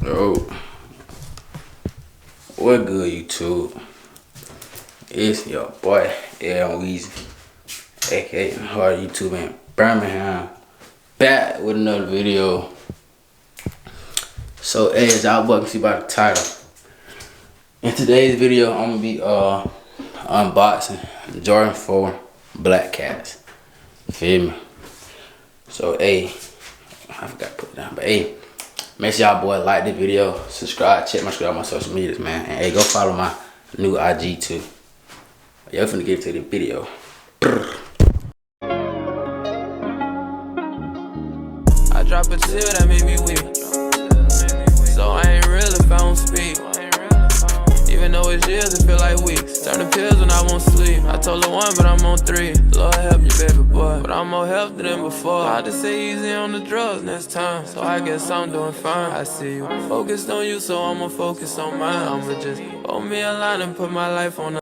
Yo, what good, YouTube? It's your boy, L Weezy, aka Hard YouTube in Birmingham, back with another video. So, as y'all boys can see by the title, in today's video, I'm gonna be unboxing Jordan 4 Black Cats. Feel me? So, I forgot to put it down, but make sure y'all boys like the video, subscribe, check my social medias, man, and go follow my new IG too. Y'all finna get to the video. I drop a tear that made me weak, so I ain't really found speak. Even though it's years, it feel like weeks. Turn the pills when I won't sleep. I told her 1, but I'm on 3. Lord help you, baby boy, but I'm more healthy than before. I just say easy on the drugs next time, so I guess I'm doing fine. I see you focused on you, so I'ma focus on mine. I'ma just hold me a line and put my life on the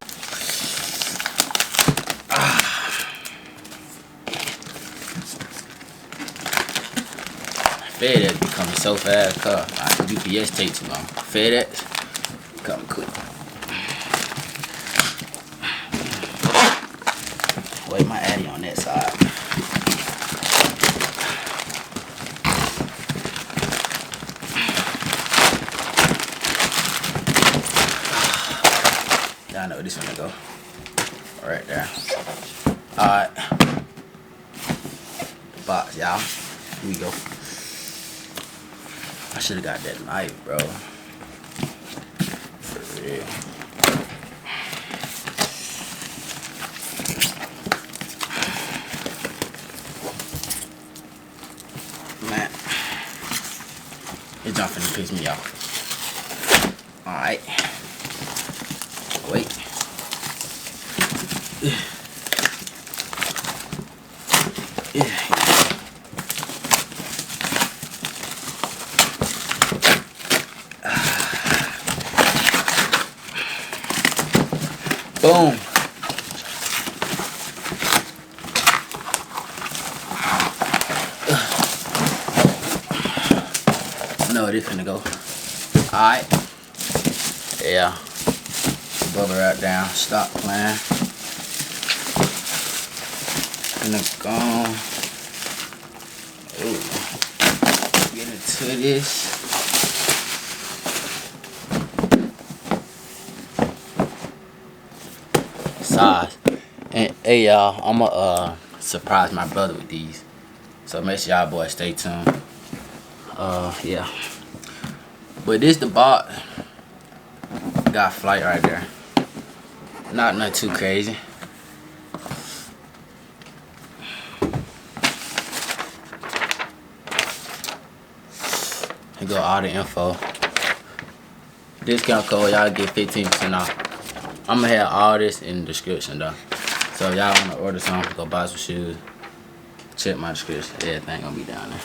FedEx becoming so fast, cuz UPS take too long. FedEx come quick. Wait, my Addy on that side. Y'all know where this one to go. Right there. Alright. Box, y'all. Here we go. I should have got that knife, bro. For real. Man. This jump finna piss me off. Alright. Wait. Boom. No, this finna go. Alright. Yeah. Bubble right down. Stop playing. Finna go. Ooh. Get into this. Size. And hey y'all, I'ma surprise my brother with these, so make sure y'all boys stay tuned. Yeah, but this the box. Got flight right there, not nothing too crazy. Here go all the info. Discount code, y'all get 15% off. I'm gonna have all this in the description though. So if y'all wanna order something, go buy some shoes. Check my description. Everything gonna be down there.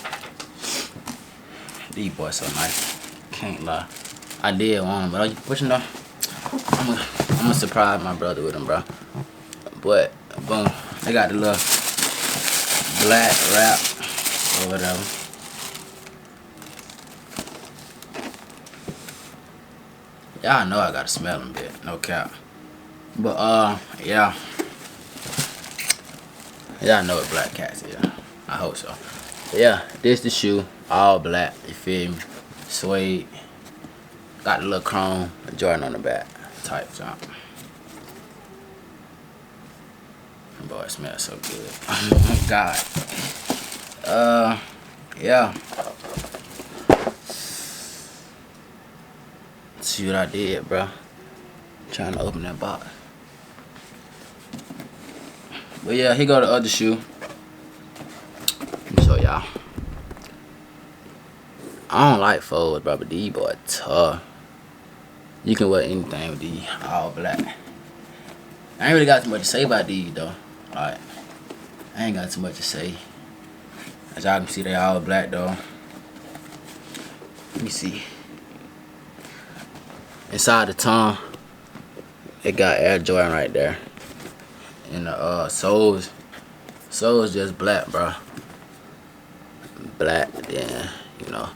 These boys so nice. Can't lie. I did want them, but what you know? I'm gonna surprise my brother with them, bro. But boom, they got the little black wrap or whatever. Y'all know I gotta smell them, bit. No cap. But yeah. Y'all know what Black Cats is. I hope so. But yeah, this the shoe. All black, you feel me? Suede. Got the little chrome Jordan on the back. Type jump. Boy, it smells so good. Oh my god. Yeah. See what I did, bro. Trying to open that box. But yeah, here go the other shoe. Let me show y'all. I don't like folds, bro, but these boys tough. You can wear anything with these, all black. I ain't really got too much to say about these though. Like, I ain't got too much to say. As y'all can see, they all black though. Let me see. Inside the tongue, it got Air Jordan right there. And the soles just black, bro. Black, then you know,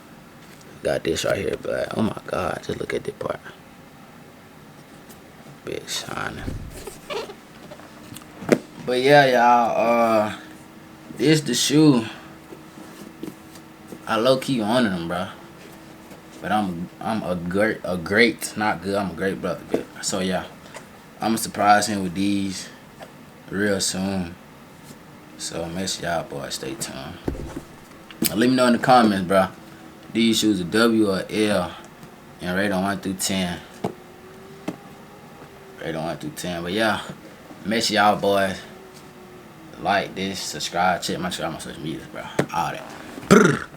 got this right here, but oh my god, just look at this part. Bit shining. But yeah, y'all, this the shoe. I low key wanted them, bro. But I'm a great, not good. I'm a great brother, bitch. So yeah, I'ma surprise him with these real soon. So make sure y'all boys stay tuned. Let me know in the comments, bro. These shoes are W or L, and rate on 1 through 10. Rate on 1 through 10. But yeah, make sure y'all boys like this, subscribe, check my social media, bro. All that. Brr.